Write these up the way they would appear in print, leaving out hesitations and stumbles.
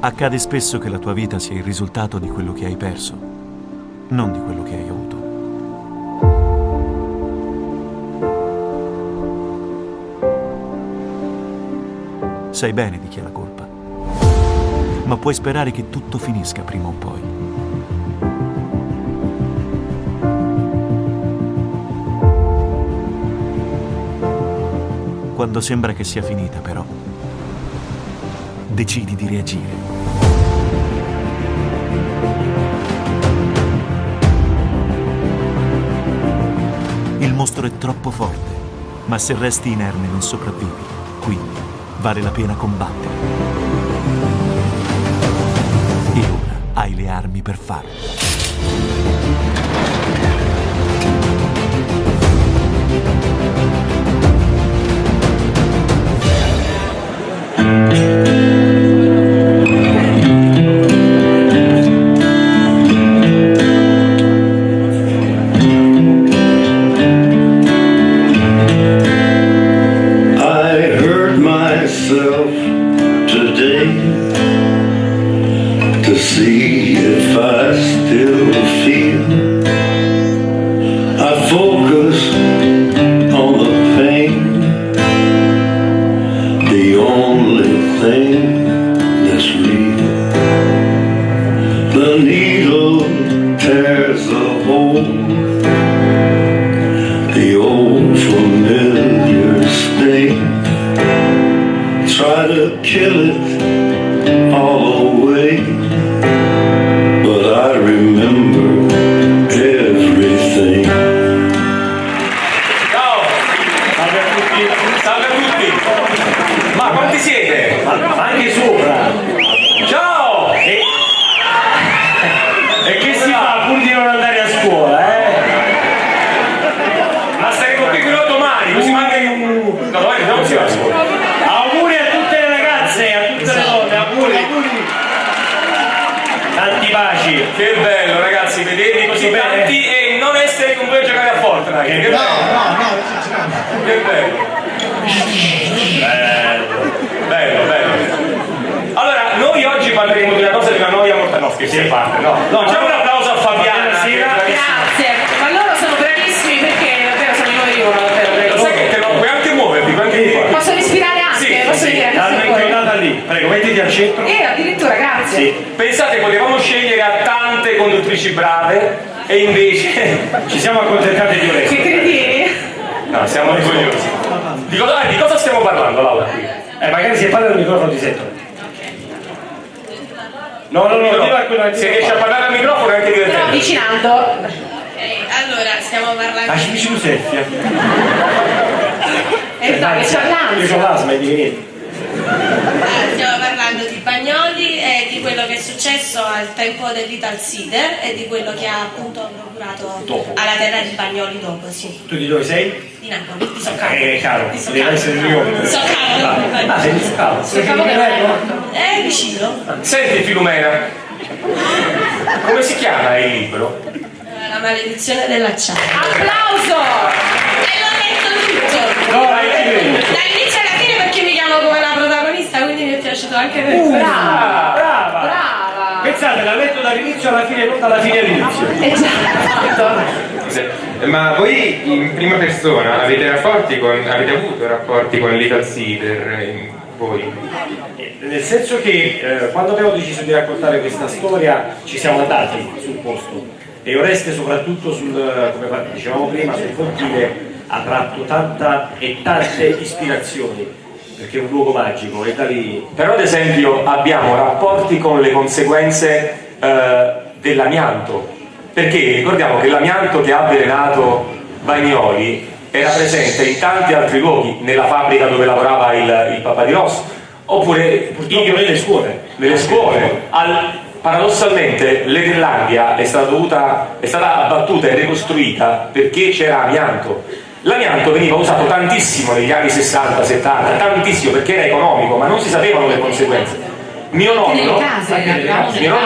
Accade spesso che la tua vita sia il risultato di quello che hai perso, non di quello che hai avuto. Sai bene di chi è la colpa, ma puoi sperare che tutto finisca prima o poi. Quando sembra che sia finita, però, decidi di reagire. Il mostro è troppo forte, ma se resti inerme non sopravvivi, quindi vale la pena combattere. E ora hai le armi per farlo. Che bello ragazzi, vedervi così tanti e non essere con voi a giocare a Fortnite. Che bello. Che bello. Bello. Allora, noi oggi parleremo di una cosa di una noia morta. No, scherzi a parte, no. Facciamo un applauso a Fabiana. Grazie. Ma loro sono bravissimi perché davvero sono i numeri uno, davvero. Lo sai che puoi anche muoverti, puoi anche fare. Posso respirare anche? Sì, posso dire l'hanno inchiodata lì, prego, mettiti al centro. Addirittura, grazie. Sì. Pensate, potevamo scegliere a tante conduttrici brave e invece ci siamo accontentati di Oreste. Che cretini? No, siamo orgogliosi. Di cosa stiamo parlando, Laura? Magari se parla al microfono ti sento. No. Se riesci a parlare al microfono è anche divertente. Però avvicinando. Allora, stiamo parlando. Lasciami su Seffia. Dai, c'ho l'ansia. Io c'ho l'asma e di niente. Stiamo parlando di Bagnoli e di quello che è successo al tempo dell'Italsider e di quello che ha appunto procurato alla terra di Bagnoli dopo, sì. Tu di dove sei? Di Napoli, di Soccavo. Caro, Di devi essere il mio. Soccavo. Sei di Soccavo? Soccavo che non è morto. È vicino. Senti Filumena, come si chiama il libro? La maledizione dell'acciaio. Applauso! E l'ho letto tutto. No, dall'inizio alla fine perché mi chiamo come la protagonista, quindi mi è piaciuto anche per questo. brava. Pensate, l'ha letto dall'inizio alla fine, non dalla fine all'inizio. Esatto. Ma voi in prima persona avete avuto rapporti con l'Italsider? Voi? Nel senso che quando abbiamo deciso di raccontare questa storia ci siamo andati sul posto e Oreste soprattutto come dicevamo prima, sul cortile ha tratto tante ispirazioni perché è un luogo magico e da lì. Però ad esempio abbiamo rapporti con le conseguenze dell'amianto, perché ricordiamo che l'amianto che ha avvelenato Bagnoli era presente in tanti altri luoghi, nella fabbrica dove lavorava il papà di Ross, oppure purtroppo nelle scuole. Paradossalmente l'Eterlandia è stata abbattuta e ricostruita perché c'era amianto. L'amianto veniva usato tantissimo negli anni 60-70, tantissimo perché era economico, ma non si sapevano le conseguenze. Mio nonno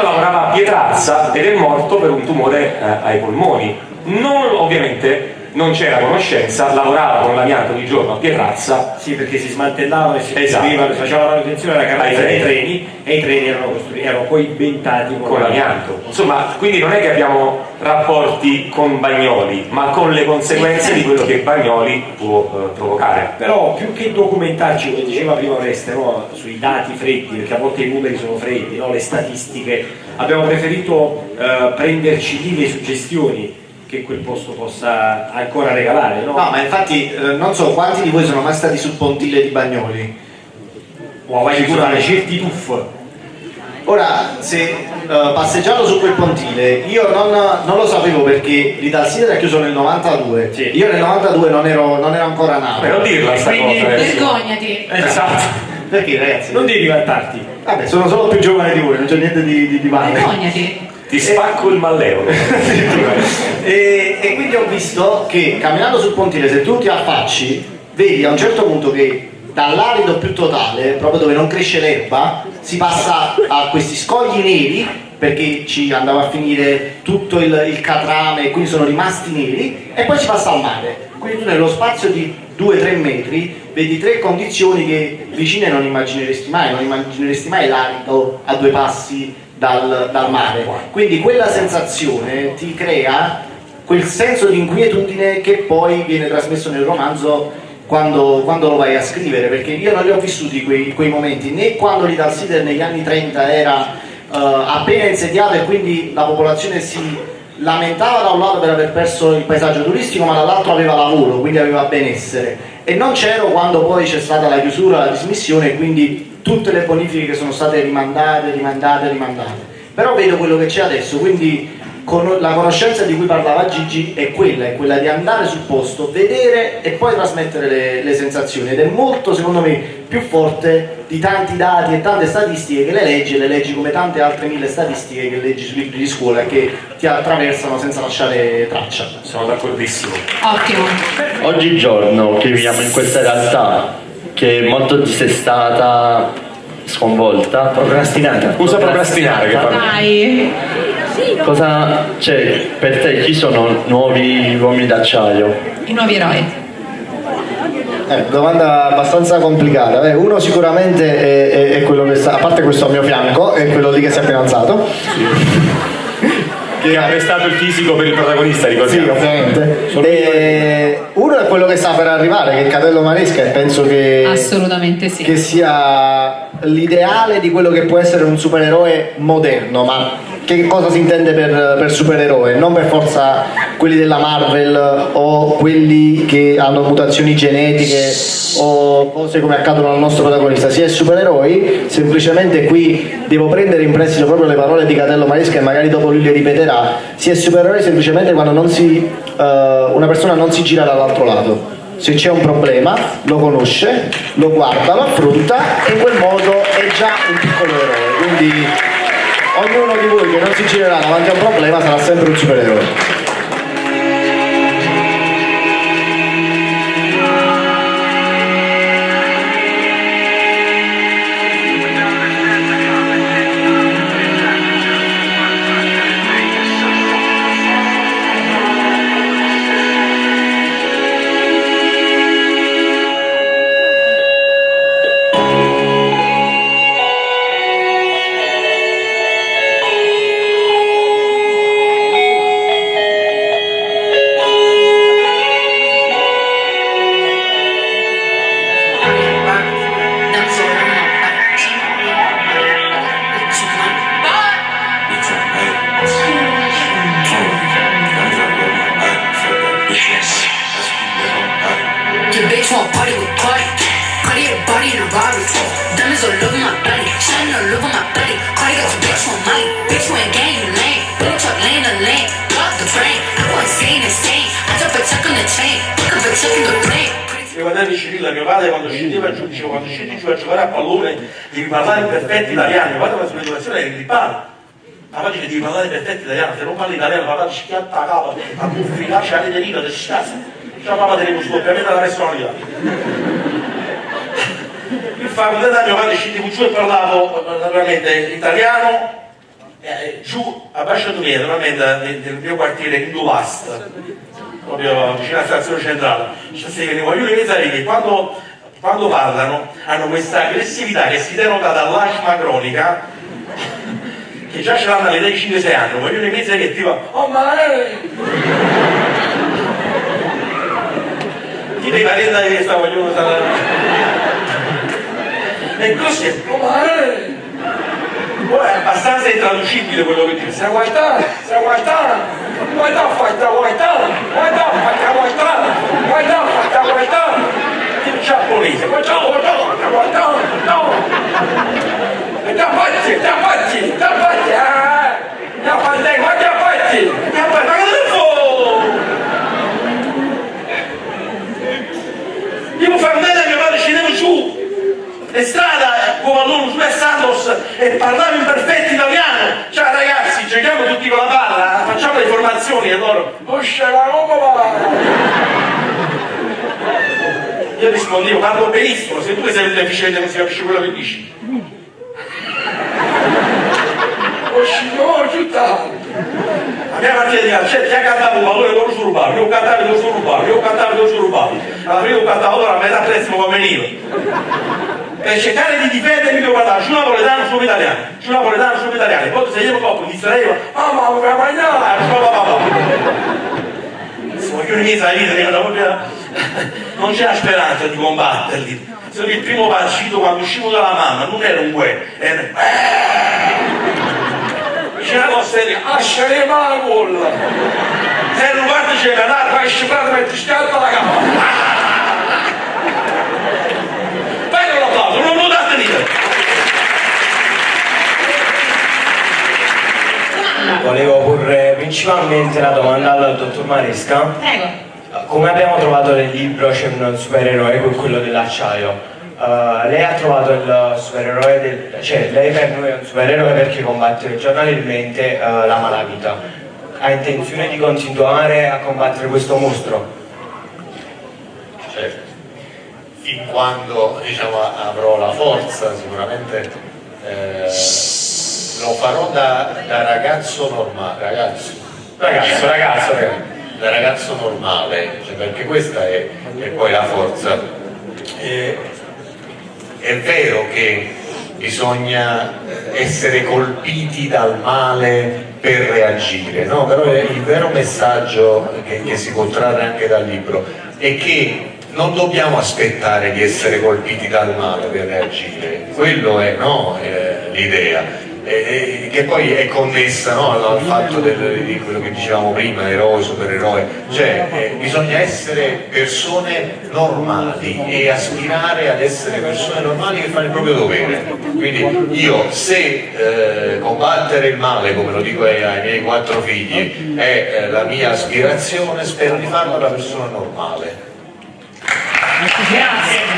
lavorava a Pietrazza ed è morto per un tumore ai polmoni. Non ovviamente non c'era conoscenza, lavorava con l'amianto di giorno a Pierrazza. Sì, perché si smantellava e si Esatto. faceva la manutenzione della carrozza Ai dei treni, e i treni erano coibentati con l'amianto. Insomma, quindi non è che abbiamo rapporti con Bagnoli, ma con le conseguenze di quello che Bagnoli può provocare. Però più che documentarci, come diceva prima Oreste, no, sui dati freddi, perché a volte i numeri sono freddi, no, le statistiche, abbiamo preferito prenderci lì le suggestioni che quel posto possa ancora regalare, no? No, ma infatti non so quanti di voi sono mai stati sul pontile di Bagnoli. Wow, vai fare certi tuff. Ora, se passeggiando su quel pontile, io non lo sapevo perché l'Italsider è chiuso nel 92. Sì. Io nel 92 non ero ancora nato. Non dirla sta Quindi- cosa. Vergognati. Esatto. Perché ragazzi? Non devi vantarti. Vabbè, sono solo più giovane di voi, non c'è niente di male. Vergognati. Ti spacco il malleolo. E quindi ho visto che camminando sul pontile, se tu ti affacci, vedi a un certo punto che dall'arido più totale, proprio dove non cresce l'erba, si passa a questi scogli neri, perché ci andava a finire tutto il catrame, quindi sono rimasti neri, e poi si passa al mare. Quindi tu nello spazio di 2-3 metri vedi 3 condizioni che vicine non immagineresti mai l'arido a 2 passi dal mare. Quindi quella sensazione ti crea quel senso di inquietudine che poi viene trasmesso nel romanzo quando lo vai a scrivere, perché io non li ho vissuti quei momenti, né quando l'Italsider negli anni 30 era appena insediato e quindi la popolazione si lamentava da un lato per aver perso il paesaggio turistico, ma dall'altro aveva lavoro, quindi aveva benessere, e non c'ero quando poi c'è stata la chiusura, la dismissione, e quindi tutte le bonifiche che sono state rimandate. Però vedo quello che c'è adesso, quindi la conoscenza di cui parlava Gigi è quella di andare sul posto, vedere e poi trasmettere le sensazioni, ed è molto, secondo me, più forte di tanti dati e tante statistiche che le leggi come tante altre 1000 statistiche che leggi sui libri di scuola e che ti attraversano senza lasciare traccia. Sono d'accordissimo. Ottimo. Oggigiorno che viviamo in questa realtà che è molto dissestata, sconvolta, Procrastinata. Usa procrastinare che fa. Dai. cosa c'è per te? Chi sono nuovi uomini d'acciaio? I nuovi eroi. Domanda abbastanza complicata. Uno sicuramente è quello che sta, a parte questo al mio fianco, è quello lì che si è appena alzato. Che ha prestato il fisico per il protagonista, Sì, ricordiamo. ovviamente. Uno è quello che sta per arrivare, che è Catello Maresca, e penso che Assolutamente sì. che sia l'ideale di quello che può essere un supereroe moderno. Ma che cosa si intende per supereroe? Non per forza quelli della Marvel o quelli che hanno mutazioni genetiche o cose come accadono al nostro protagonista. Si è supereroi, semplicemente qui devo prendere in prestito proprio le parole di Catello Maresca e magari dopo lui le ripeterà. Si è supereroi semplicemente quando una persona non si gira dall'altro lato. Se c'è un problema lo conosce, lo guarda, lo affronta, e in quel modo è già un piccolo eroe. Quindi ognuno di voi che non si girerà davanti a un problema sarà sempre un supereroe. Mio padre quando scendeva giù diceva: quando scendi giù a giocare a pallone devi parlare in perfetto italiano. Guarda la sua educazione era grippale. Papà dice devi parlare in perfetto italiano, se non parli italiano papà ti schiatta la capa, a buffi, c'è le deriva, ti scassa. Ciao papà tenevo sdoppiamento la personalità. In facoltà mio padre scendevo giù e parlavo naturalmente italiano, giù a Basciatoniere, naturalmente nel mio quartiere in Dulast. proprio vicino alla stazione centrale. C'è questi guaglioni mezzali che quando parlano hanno questa aggressività che si denota dall'asma cronica, che già ce l'hanno all'età di 5-6 anni, guaglioni mezzali che tipo oh ma ti devi parere di questa guaglione e così oh ma poi è abbastanza intraducibile quello che dice, stai guardando, tipo giapponese, devo far bene a mio padre, scendevo giù in strada come alunno su Santos e parlavo in perfetto italiano. Ciao ragazzi, giochiamo tutti con la palla, facciamo le formazioni e loro io rispondevo, parlo benissimo, se tu sei deficiente non si capisce quello che dici. La mia partita di calcio, ti ha cantato un pallone loro su rubato, io ho cantato loro su rubato, alla fine ho cantato loro a metà prezzo come veniva. Per cercare di difendermi devo guardare, c'è un napoletano su italiano, poi se io mi distraevo, mamma, mi fai mangiare, voglio un'inizio alla vita, non c'era speranza di combatterli. Solo il primo partito quando uscivo dalla mamma non era un guè, era c'era la serie, asciare la gola. Se non guarda c'era la vai scifrata per ti scalpa la gamba. Fai un applauso, non lo date dire. Volevo porre principalmente una domanda al dottor Maresca. Prego. Come abbiamo trovato nel libro c'è un supereroe con quello dell'acciaio. Lei ha trovato il supereroe cioè lei per noi è un supereroe perché combatte giornalmente la malavita. Ha intenzione di continuare a combattere questo mostro? Certo, fin quando diciamo, avrò la forza sicuramente lo farò da ragazzo normale, da ragazzo normale, cioè, perché questa è poi la forza. È vero che bisogna essere colpiti dal male per reagire, no? Però il vero messaggio che si può trarre anche dal libro è che non dobbiamo aspettare di essere colpiti dal male per reagire, quello è no, l'idea. Che poi è connessa no, al fatto di quello che dicevamo prima, eroi, supereroi, cioè bisogna essere persone normali e aspirare ad essere persone normali che fanno il proprio dovere. Quindi io se combattere il male, come lo dico ai miei 4 figli, è la mia aspirazione, spero di farlo da persona normale. Grazie.